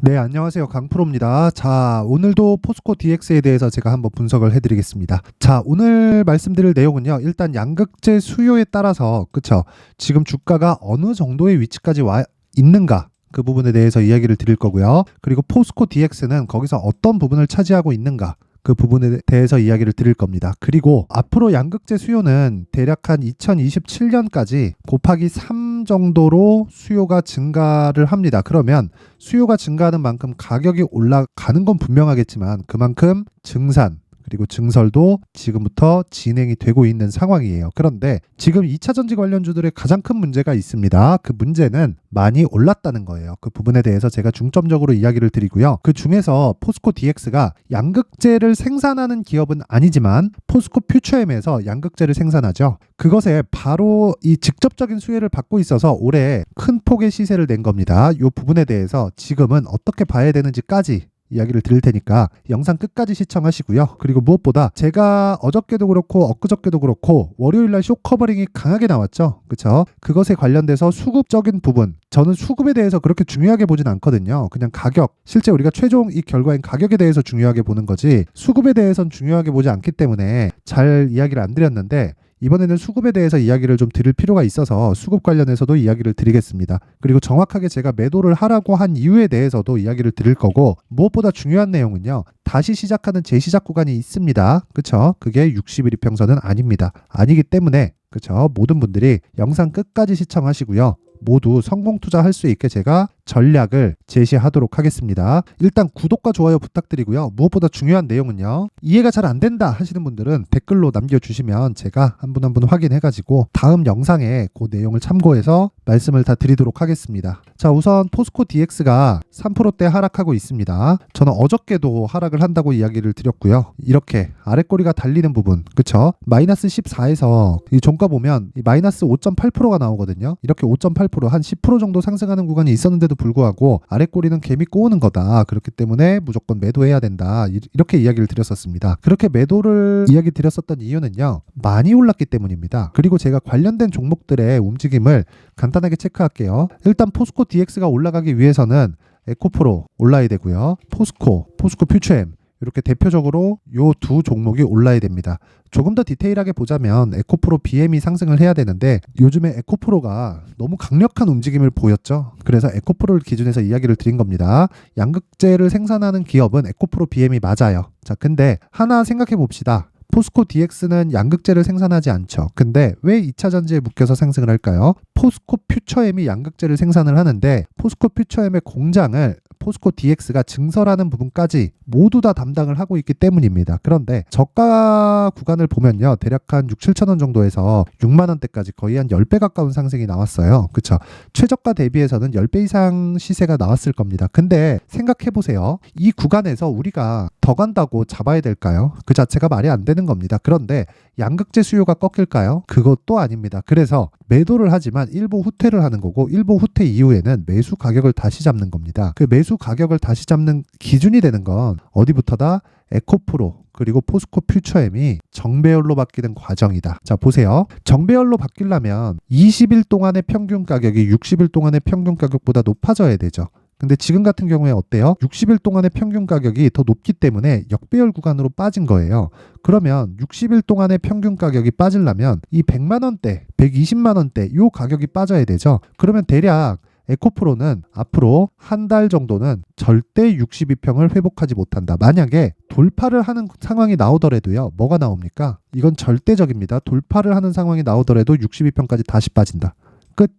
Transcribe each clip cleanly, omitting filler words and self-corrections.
네, 안녕하세요. 강프로입니다. 자, 오늘도 포스코 DX에 대해서 제가 한번 분석을 해드리겠습니다. 자, 오늘 말씀드릴 내용은요. 일단 양극재 수요에 따라서, 그쵸? 지금 주가가 어느 정도의 위치까지 와 있는가? 그 부분에 대해서 이야기를 드릴 거고요. 그리고 포스코 DX는 거기서 어떤 부분을 차지하고 있는가? 그 부분에 대해서 이야기를 드릴 겁니다. 그리고 앞으로 양극재 수요는 대략 한 2027년까지 곱하기 3 정도로 수요가 증가를 합니다. 그러면 수요가 증가하는 만큼 가격이 올라가는 건 분명하겠지만 그만큼 증산 그리고 증설도 지금부터 진행이 되고 있는 상황이에요. 그런데 지금 2차 전지 관련주들의 가장 큰 문제가 있습니다. 그 문제는 많이 올랐다는 거예요. 그 부분에 대해서 제가 중점적으로 이야기를 드리고요. 그 중에서 포스코 DX가 양극재를 생산하는 기업은 아니지만 포스코 퓨처엠에서 양극재를 생산하죠. 그것에 바로 이 직접적인 수혜를 받고 있어서 올해 큰 폭의 시세를 낸 겁니다. 이 부분에 대해서 지금은 어떻게 봐야 되는지까지 이야기를 드릴 테니까 영상 끝까지 시청하시고요. 그리고 무엇보다 제가 어저께도 그렇고 엊그저께도 그렇고 월요일날 쇼 커버링이 강하게 나왔죠. 그쵸? 그것에 관련돼서 수급적인 부분, 저는 수급에 대해서 그렇게 중요하게 보진 않거든요. 그냥 가격, 실제 우리가 최종 이 결과인 가격에 대해서 중요하게 보는 거지 수급에 대해서는 중요하게 보지 않기 때문에 잘 이야기를 안 드렸는데 이번에는 수급에 대해서 이야기를 좀 드릴 필요가 있어서 수급 관련해서도 이야기를 드리겠습니다. 그리고 정확하게 제가 매도를 하라고 한 이유에 대해서도 이야기를 드릴 거고 무엇보다 중요한 내용은요. 다시 시작하는 재시작 구간이 있습니다. 그쵸? 그게 60일 이평선은 아닙니다. 아니기 때문에 그쵸? 모든 분들이 영상 끝까지 시청하시고요. 모두 성공 투자할 수 있게 제가 전략을 제시하도록 하겠습니다. 일단 구독과 좋아요 부탁드리고요. 무엇보다 중요한 내용은요. 이해가 잘 안 된다 하시는 분들은 댓글로 남겨주시면 제가 한 분 한 분 확인해가지고 다음 영상에 그 내용을 참고해서 말씀을 다 드리도록 하겠습니다. 자, 우선 포스코 DX가 3%대 하락하고 있습니다. 저는 어저께도 하락을 한다고 이야기를 드렸고요. 이렇게 아랫꼬리가 달리는 부분, 그쵸? 마이너스 14에서 이 종가 보면 이 마이너스 5.8%가 나오거든요. 이렇게 5.8% 한 10% 정도 상승하는 구간이 있었는데도 불구하고 아랫꼬리는 개미 꼬우는 거다. 그렇기 때문에 무조건 매도해야 된다. 이렇게 이야기를 드렸었습니다. 그렇게 매도를 이야기 드렸었던 이유는요. 많이 올랐기 때문입니다. 그리고 제가 관련된 종목들의 움직임을 간단하게 체크할게요. 일단 포스코 DX가 올라가기 위해서는 에코프로 올라야 되고요. 포스코 퓨처엠 이렇게 대표적으로 요 두 종목이 올라야 됩니다. 조금 더 디테일하게 보자면 에코프로 BM이 상승을 해야 되는데 요즘에 에코프로가 너무 강력한 움직임을 보였죠. 그래서 에코프로를 기준해서 이야기를 드린 겁니다. 양극재를 생산하는 기업은 에코프로 BM이 맞아요. 자, 근데 하나 생각해 봅시다. 포스코 DX는 양극재를 생산하지 않죠. 근데 왜 2차 전지에 묶여서 상승을 할까요? 포스코 퓨처엠이 양극재를 생산을 하는데 포스코 퓨처엠의 공장을 포스코 DX가 증설하는 부분까지 모두 다 담당을 하고 있기 때문입니다. 그런데 저가 구간을 보면요. 대략 한 6, 7천 원 정도에서 6만 원대까지 거의 한 10배 가까운 상승이 나왔어요. 그쵸? 최저가 대비해서는 10배 이상 시세가 나왔을 겁니다. 근데 생각해 보세요. 이 구간에서 우리가 더 간다고 잡아야 될까요? 그 자체가 말이 안 되는 겁니다. 그런데 양극재 수요가 꺾일까요? 그것도 아닙니다. 그래서 매도를 하지만 일부 후퇴를 하는 거고 일부 후퇴 이후에는 매수 가격을 다시 잡는 겁니다. 그 매수 가격을 다시 잡는 기준이 되는 건 어디부터다? 에코프로 그리고 포스코 퓨처엠이 정배열로 바뀌는 과정이다. 자, 보세요. 정배열로 바뀌려면 20일 동안의 평균 가격이 60일 동안의 평균 가격보다 높아져야 되죠. 근데 지금 같은 경우에 어때요? 60일 동안의 평균 가격이 더 높기 때문에 역배열 구간으로 빠진 거예요. 그러면 60일 동안의 평균 가격이 빠지려면 이 100만 원대, 120만 원대 이 가격이 빠져야 되죠. 그러면 대략 에코프로는 앞으로 한 달 정도는 절대 62평을 회복하지 못한다. 만약에 돌파를 하는 상황이 나오더라도요. 뭐가 나옵니까? 이건 절대적입니다. 돌파를 하는 상황이 나오더라도 62평까지 다시 빠진다. 끝.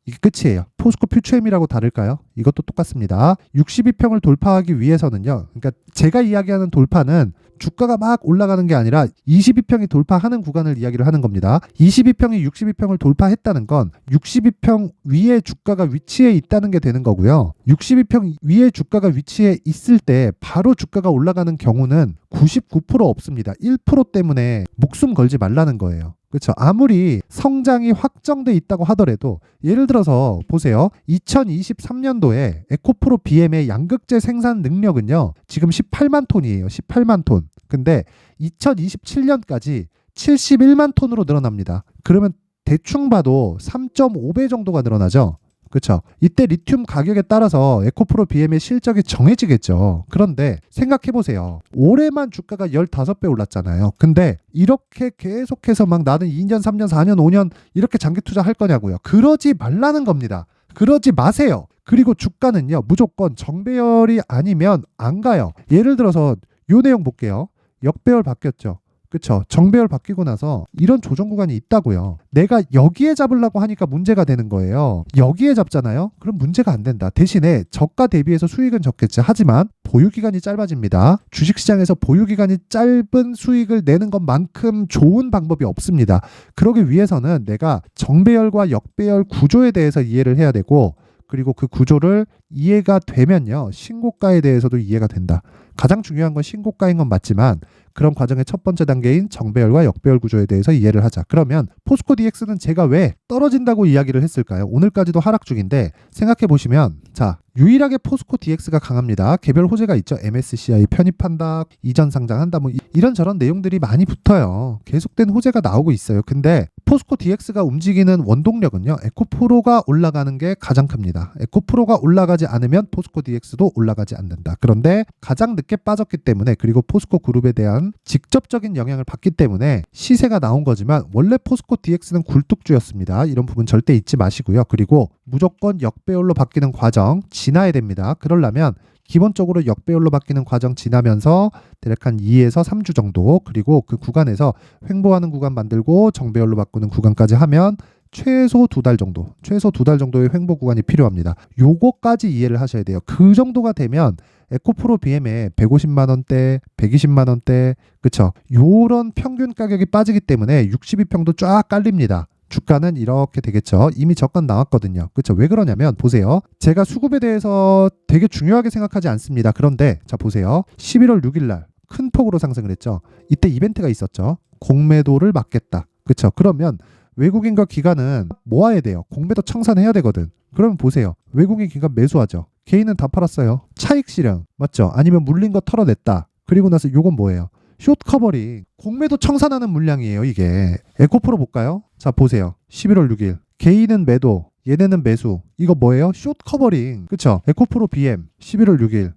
이게 끝이에요. 포스코 퓨처엠이라고 다를까요? 이것도 똑같습니다. 62평을 돌파하기 위해서는요. 그러니까 제가 이야기하는 돌파는 주가가 막 올라가는 게 아니라 22평이 돌파하는 구간을 이야기를 하는 겁니다. 22평이 62평을 돌파했다는 건 62평 위에 주가가 위치해 있다는 게 되는 거고요. 62평 위에 주가가 위치해 있을 때 바로 주가가 올라가는 경우는 99% 없습니다. 1% 때문에 목숨 걸지 말라는 거예요. 그렇죠. 아무리 성장이 확정돼 있다고 하더라도 예를 들어서 보세요. 2023년도에 에코프로 BM의 양극재 생산 능력은요. 지금 18만 톤이에요. 18만 톤. 근데 2027년까지 71만 톤으로 늘어납니다. 그러면 대충 봐도 3.5배 정도가 늘어나죠. 그쵸? 이때 리튬 가격에 따라서 에코프로 BM의 실적이 정해지겠죠. 그런데 생각해보세요. 올해만 주가가 15배 올랐잖아요. 근데 이렇게 계속해서 막 나는 2년, 3년, 4년, 5년 이렇게 장기 투자할 거냐고요. 그러지 말라는 겁니다. 그러지 마세요. 그리고 주가는요, 무조건 정배열이 아니면 안 가요. 예를 들어서 요 내용 볼게요. 역배열 바뀌었죠. 그쵸? 정배열 바뀌고 나서 이런 조정 구간이 있다고요. 내가 여기에 잡으려고 하니까 문제가 되는 거예요. 여기에 잡잖아요? 그럼 문제가 안 된다. 대신에 저가 대비해서 수익은 적겠지. 하지만 보유기간이 짧아집니다. 주식시장에서 보유기간이 짧은 수익을 내는 것만큼 좋은 방법이 없습니다. 그러기 위해서는 내가 정배열과 역배열 구조에 대해서 이해를 해야 되고, 그리고 그 구조를 이해가 되면요, 신고가에 대해서도 이해가 된다. 가장 중요한 건 신고가인 건 맞지만 그런 과정의 첫 번째 단계인 정배열과 역배열 구조에 대해서 이해를 하자. 그러면 포스코 DX는 제가 왜 떨어진다고 이야기를 했을까요? 오늘까지도 하락 중인데 생각해 보시면, 자, 유일하게 포스코 DX가 강합니다. 개별 호재가 있죠. MSCI 편입한다, 이전 상장한다, 뭐 이런저런 내용들이 많이 붙어요. 계속된 호재가 나오고 있어요. 근데 포스코 DX가 움직이는 원동력은요, 에코프로가 올라가는 게 가장 큽니다. 에코프로가 올라가지 않으면 포스코 DX도 올라가지 않는다. 그런데 가장 늦게 빠졌기 때문에, 그리고 포스코 그룹에 대한 직접적인 영향을 받기 때문에 시세가 나온 거지만 원래 포스코 DX는 굴뚝주였습니다. 이런 부분 절대 잊지 마시고요. 그리고 무조건 역배열로 바뀌는 과정 지나야 됩니다. 그러려면 기본적으로 역배열로 바뀌는 과정 지나면서 대략 한 2에서 3주 정도, 그리고 그 구간에서 횡보하는 구간 만들고 정배열로 바꾸는 구간까지 하면 최소 2달 정도, 최소 2달 정도의 횡보 구간이 필요합니다. 요거까지 이해를 하셔야 돼요. 그 정도가 되면 에코프로 BM에 150만 원대, 120만 원대, 그쵸? 요런 평균 가격이 빠지기 때문에 62평도 쫙 깔립니다. 주가는 이렇게 되겠죠. 이미 저가 나왔거든요. 그렇죠? 왜 그러냐면 보세요. 제가 수급에 대해서 되게 중요하게 생각하지 않습니다. 그런데 자 보세요. 11월 6일 날 큰 폭으로 상승을 했죠. 이때 이벤트가 있었죠. 공매도를 막겠다. 그렇죠? 그러면 외국인과 기관은 모아야 돼요. 공매도 청산해야 되거든. 그러면 보세요. 외국인 기관 매수하죠. 개인은 다 팔았어요. 차익 실현 맞죠? 아니면 물린 거 털어냈다. 그리고 나서 요건 뭐예요? 숏 커버링. 공매도 청산하는 물량이에요, 이게. 에코프로 볼까요? 자, 보세요. 11월 6일. 개인은 매도, 얘네는 매수. 이거 뭐예요? 숏 커버링. 그쵸? 에코프로 BM 11월 6일.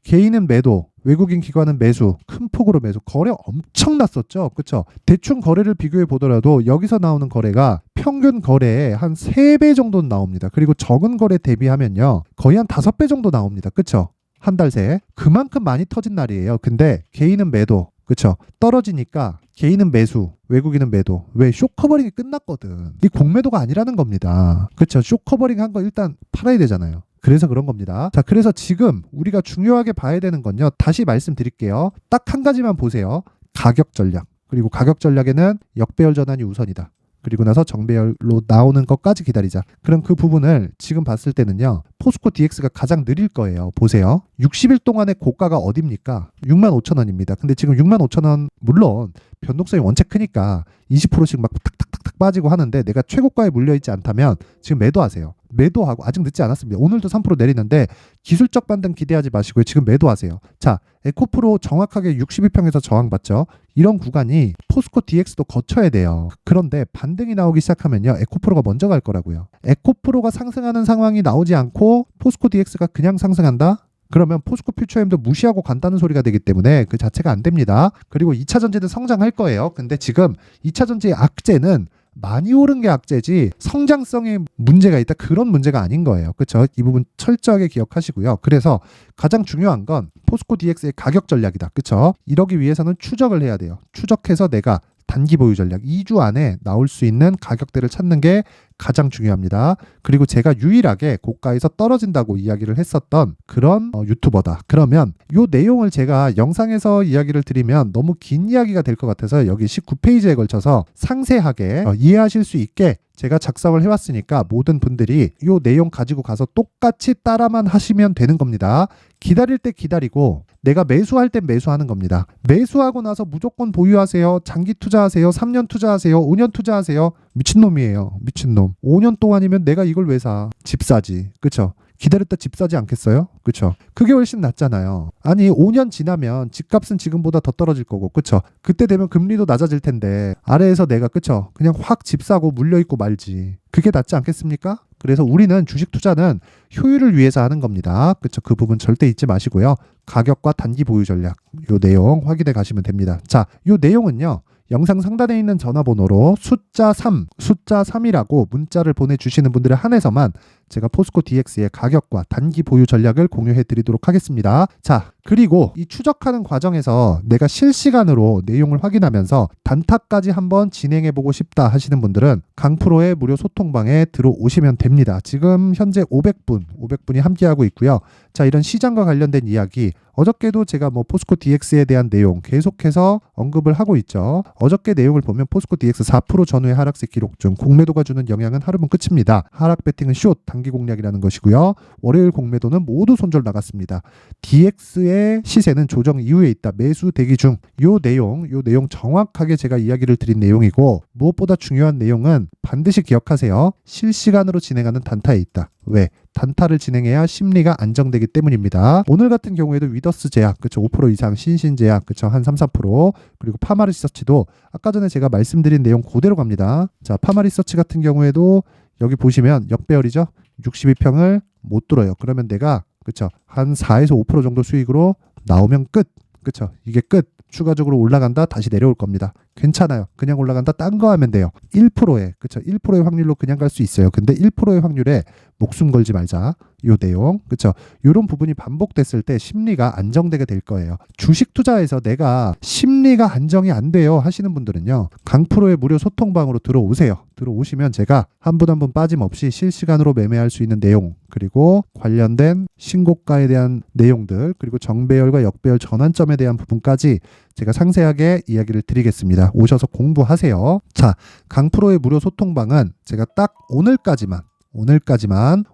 개인은 매도, 외국인 기관은 매수. 큰 폭으로 매수. 거래 엄청 났었죠? 그쵸? 대충 거래를 비교해 보더라도 여기서 나오는 거래가 평균 거래의 한 3배 정도는 나옵니다. 그리고 적은 거래 대비하면요, 거의 한 5배 정도 나옵니다. 그쵸? 한 달 새. 그만큼 많이 터진 날이에요. 근데 개인은 매도. 그쵸? 떨어지니까 개인은 매수, 외국인은 매도. 왜? 숏커버링이 끝났거든. 이 공매도가 아니라는 겁니다. 그쵸? 숏커버링 한 거 일단 팔아야 되잖아요. 그래서 그런 겁니다. 자, 그래서 지금 우리가 중요하게 봐야 되는 건요, 다시 말씀드릴게요. 딱 한 가지만 보세요. 가격 전략. 그리고 가격 전략에는 역배열 전환이 우선이다. 그리고 나서 정배열로 나오는 것까지 기다리자. 그럼 그 부분을 지금 봤을 때는요, 포스코 DX가 가장 느릴 거예요. 보세요. 60일 동안의 고가가 어딥니까? 65,000원입니다. 근데 지금 65,000원, 물론 변동성이 원체 크니까 20%씩 막 탁탁탁탁 빠지고 하는데, 내가 최고가에 물려있지 않다면 지금 매도하세요. 매도하고, 아직 늦지 않았습니다. 오늘도 3% 내리는데 기술적 반등 기대하지 마시고요. 지금 매도하세요. 자, 에코프로 정확하게 62평에서 저항받죠. 이런 구간이 포스코 DX도 거쳐야 돼요. 그런데 반등이 나오기 시작하면요, 에코프로가 먼저 갈 거라고요. 에코프로가 상승하는 상황이 나오지 않고 포스코 DX가 그냥 상승한다? 그러면 포스코 퓨처엠도 무시하고 간다는 소리가 되기 때문에 그 자체가 안 됩니다. 그리고 2차 전지는 성장할 거예요. 근데 지금 2차 전지의 악재는 많이 오른 게 악재지 성장성에 문제가 있다, 그런 문제가 아닌 거예요. 그렇죠? 이 부분 철저하게 기억하시고요. 그래서 가장 중요한 건 포스코 DX의 가격 전략이다. 그렇죠? 이러기 위해서는 추적을 해야 돼요. 추적해서 내가 단기 보유 전략 2주 안에 나올 수 있는 가격대를 찾는 게 가장 중요합니다. 그리고 제가 유일하게 고가에서 떨어진다고 이야기를 했었던 그런 유튜버다. 그러면 이 내용을 제가 영상에서 이야기를 드리면 너무 긴 이야기가 될 것 같아서 여기 19페이지에 걸쳐서 상세하게 이해하실 수 있게 제가 작성을 해왔으니까 모든 분들이 이 내용 가지고 가서 똑같이 따라만 하시면 되는 겁니다. 기다릴 때 기다리고 내가 매수할 땐 매수하는 겁니다. 매수하고 나서 무조건 보유하세요. 장기 투자하세요. 3년 투자하세요. 5년 투자하세요. 미친놈이에요. 미친놈. 5년 동안이면 내가 이걸 왜 사? 집 사지. 그쵸? 기다렸다 집 사지 않겠어요? 그쵸? 그게 훨씬 낫잖아요. 아니 5년 지나면 집값은 지금보다 더 떨어질 거고, 그쵸? 그때 되면 금리도 낮아질 텐데 아래에서 내가, 그쵸? 그냥 확 집 사고 물려있고 말지. 그게 낫지 않겠습니까? 그래서 우리는 주식 투자는 효율을 위해서 하는 겁니다. 그쵸? 그 부분 절대 잊지 마시고요. 가격과 단기 보유 전략 요 내용 확인해 가시면 됩니다. 자, 요 내용은요. 영상 상단에 있는 전화번호로 숫자 3이라고 문자를 보내주시는 분들에 한해서만 제가 포스코 DX의 가격과 단기 보유 전략을 공유해 드리도록 하겠습니다. 자, 그리고 이 추적하는 과정에서 내가 실시간으로 내용을 확인하면서 단타까지 한번 진행해 보고 싶다 하시는 분들은 강프로의 무료 소통방에 들어오시면 됩니다. 지금 현재 500분이 함께하고 있고요. 자, 이런 시장과 관련된 이야기, 어저께도 제가 포스코 DX에 대한 내용 계속해서 언급을 하고 있죠. 어저께 내용을 보면 포스코 DX 4% 전후의 하락세 기록 중 공매도가 주는 영향은 하루면 끝입니다. 하락 베팅은 숏, 단기 공략이라는 것이고요. 월요일 공매도는 모두 손절 나갔습니다. DX의 시세는 조정 이후에 있다. 매수 대기 중. 요 내용 정확하게 제가 이야기를 드린 내용이고, 무엇보다 중요한 내용은 반드시 기억하세요. 실시간으로 진행하는 단타에 있다. 왜? 단타를 진행해야 심리가 안정되기 때문입니다. 오늘 같은 경우에도 위더스 제약, 그쵸? 5% 이상, 신신제약, 그쵸? 한 3-4%, 그리고 파마리서치도 아까 전에 제가 말씀드린 내용 그대로 갑니다. 자, 파마리서치 같은 경우에도 여기 보시면 역배열이죠? 62평을 못 뚫어요. 그러면 내가, 그쵸? 한 4에서 5% 정도 수익으로 나오면 끝. 그쵸? 이게 끝. 추가적으로 올라간다, 다시 내려올 겁니다. 괜찮아요. 그냥 올라간다, 딴 거 하면 돼요. 1%에, 그쵸? 1%의 확률로 그냥 갈 수 있어요. 근데 1%의 확률에 목숨 걸지 말자. 요 내용, 그쵸? 요런 부분이 반복됐을 때 심리가 안정되게 될 거예요. 주식 투자에서 내가 심리가 안정이 안 돼요 하시는 분들은요, 강프로의 무료 소통방으로 들어오세요. 들어오시면 제가 한 분 한 분 빠짐없이 실시간으로 매매할 수 있는 내용, 그리고 관련된 신고가에 대한 내용들, 그리고 정배열과 역배열 전환점에 대한 부분까지 제가 상세하게 이야기를 드리겠습니다. 오셔서 공부하세요. 자, 강프로의 무료 소통방은 제가 딱 오늘까지만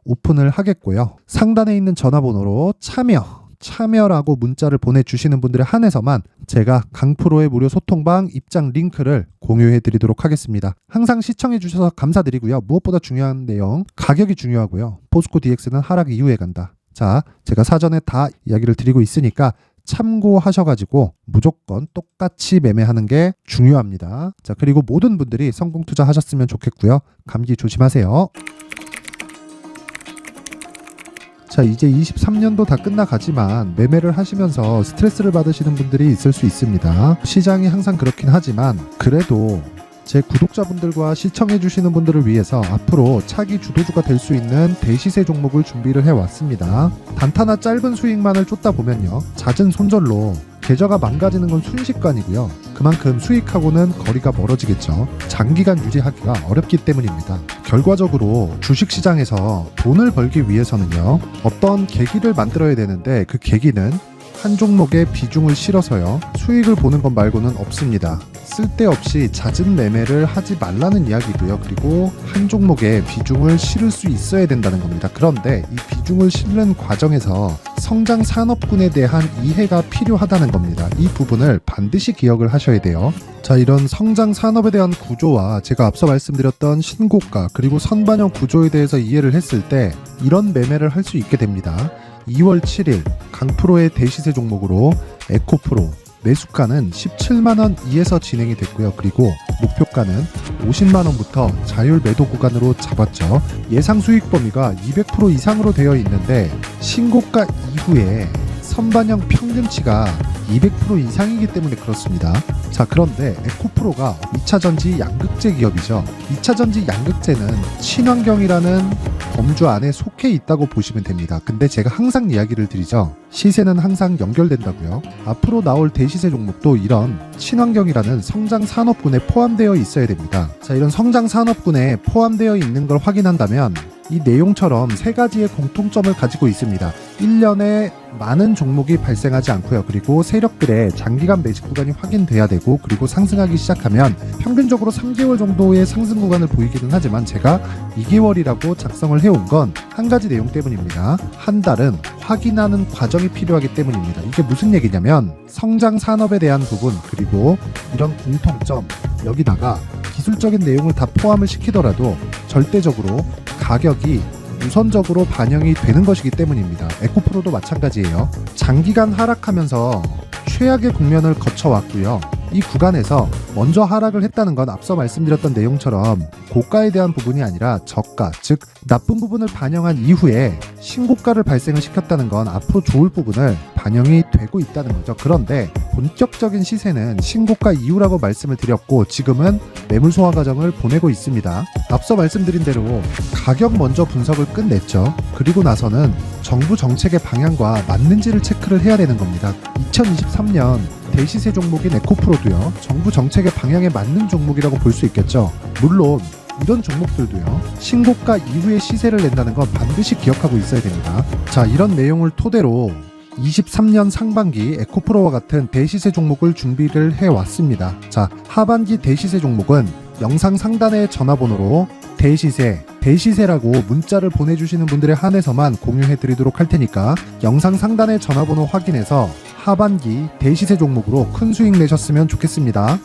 오픈을 하겠고요. 상단에 있는 전화번호로 참여라고 문자를 보내주시는 분들에 한해서만 제가 강프로의 무료 소통방 입장 링크를 공유해 드리도록 하겠습니다. 항상 시청해 주셔서 감사드리고요. 무엇보다 중요한 내용, 가격이 중요하고요. 포스코 DX는 하락 이후에 간다. 자, 제가 사전에 다 이야기를 드리고 있으니까 참고하셔가지고 무조건 똑같이 매매하는 게 중요합니다. 자, 그리고 모든 분들이 성공 투자하셨으면 좋겠고요. 감기 조심하세요. 자, 이제 23년도 다 끝나가지만 매매를 하시면서 스트레스를 받으시는 분들이 있을 수 있습니다. 시장이 항상 그렇긴 하지만 그래도 제 구독자분들과 시청해주시는 분들을 위해서 앞으로 차기 주도주가 될 수 있는 대시세 종목을 준비를 해왔습니다. 단타나 짧은 수익만을 쫓다 보면요, 잦은 손절로 계좌가 망가지는 건 순식간이고요. 그만큼 수익하고는 거리가 멀어지겠죠. 장기간 유지하기가 어렵기 때문입니다. 결과적으로 주식시장에서 돈을 벌기 위해서는요, 어떤 계기를 만들어야 되는데 그 계기는 한 종목에 비중을 실어서요, 수익을 보는 것 말고는 없습니다. 쓸데없이 잦은 매매를 하지 말라는 이야기고요. 그리고 한 종목에 비중을 실을 수 있어야 된다는 겁니다. 그런데 이 비중을 실는 과정에서 성장 산업군에 대한 이해가 필요하다는 겁니다. 이 부분을 반드시 기억을 하셔야 돼요. 자, 이런 성장 산업에 대한 구조와 제가 앞서 말씀드렸던 신고가 그리고 선반영 구조에 대해서 이해를 했을 때 이런 매매를 할 수 있게 됩니다. 2월 7일 강프로의 대시세 종목으로 에코프로 매수가는 17만원 이에서 진행이 됐고요. 그리고 목표가는 50만원부터 자율 매도 구간으로 잡았죠. 예상 수익 범위가 200% 이상으로 되어 있는데 신고가 이후에 선반영 평균치가 200% 이상이기 때문에 그렇습니다. 자, 그런데 에코프로가 2차전지 양극재 기업이죠. 2차전지 양극재는 친환경이라는 범주 안에 속해 있다고 보시면 됩니다. 근데 제가 항상 이야기를 드리죠. 시세는 항상 연결된다고요. 앞으로 나올 대시세 종목도 이런 친환경이라는 성장 산업군에 포함되어 있어야 됩니다. 자, 이런 성장 산업군에 포함되어 있는 걸 확인한다면 이 내용처럼 세 가지의 공통점을 가지고 있습니다. 1년에 많은 종목이 발생하지 않고요. 그리고 세력들의 장기간 매집 구간이 확인돼야 되고, 그리고 상승하기 시작하면 평균적으로 3개월 정도의 상승 구간을 보이기는 하지만 제가 2개월이라고 작성을 해온 건 한 가지 내용 때문입니다. 한 달은 확인하는 과정이 필요하기 때문입니다. 이게 무슨 얘기냐면 성장 산업에 대한 부분, 그리고 이런 공통점, 여기다가 기술적인 내용을 다 포함을 시키더라도 절대적으로 가격이 우선적으로 반영이 되는 것이기 때문입니다. 에코프로도 마찬가지예요. 장기간 하락하면서 최악의 국면을 거쳐왔고요. 이 구간에서 먼저 하락을 했다는 건 앞서 말씀드렸던 내용처럼 고가에 대한 부분이 아니라 저가, 즉 나쁜 부분을 반영한 이후에 신고가를 발생을 시켰다는 건 앞으로 좋을 부분을 반영이 되고 있다는 거죠. 그런데 본격적인 시세는 신고가 이후라고 말씀을 드렸고 지금은 매물 소화 과정을 보내고 있습니다. 앞서 말씀드린 대로 가격 먼저 분석을 끝냈죠. 그리고 나서는 정부 정책의 방향과 맞는지를 체크를 해야 되는 겁니다. 2023년 대시세 종목인 에코프로도요, 정부 정책의 방향에 맞는 종목이라고 볼 수 있겠죠. 물론 이런 종목들도요, 신고가 이후에 시세를 낸다는 건 반드시 기억하고 있어야 됩니다. 자, 이런 내용을 토대로 23년 상반기 에코프로와 같은 대시세 종목을 준비를 해왔습니다. 자, 하반기 대시세 종목은 영상 상단의 전화번호로 대시세라고 문자를 보내주시는 분들에 한해서만 공유해드리도록 할 테니까 영상 상단의 전화번호 확인해서 하반기 대시세 종목으로 큰 수익 내셨으면 좋겠습니다.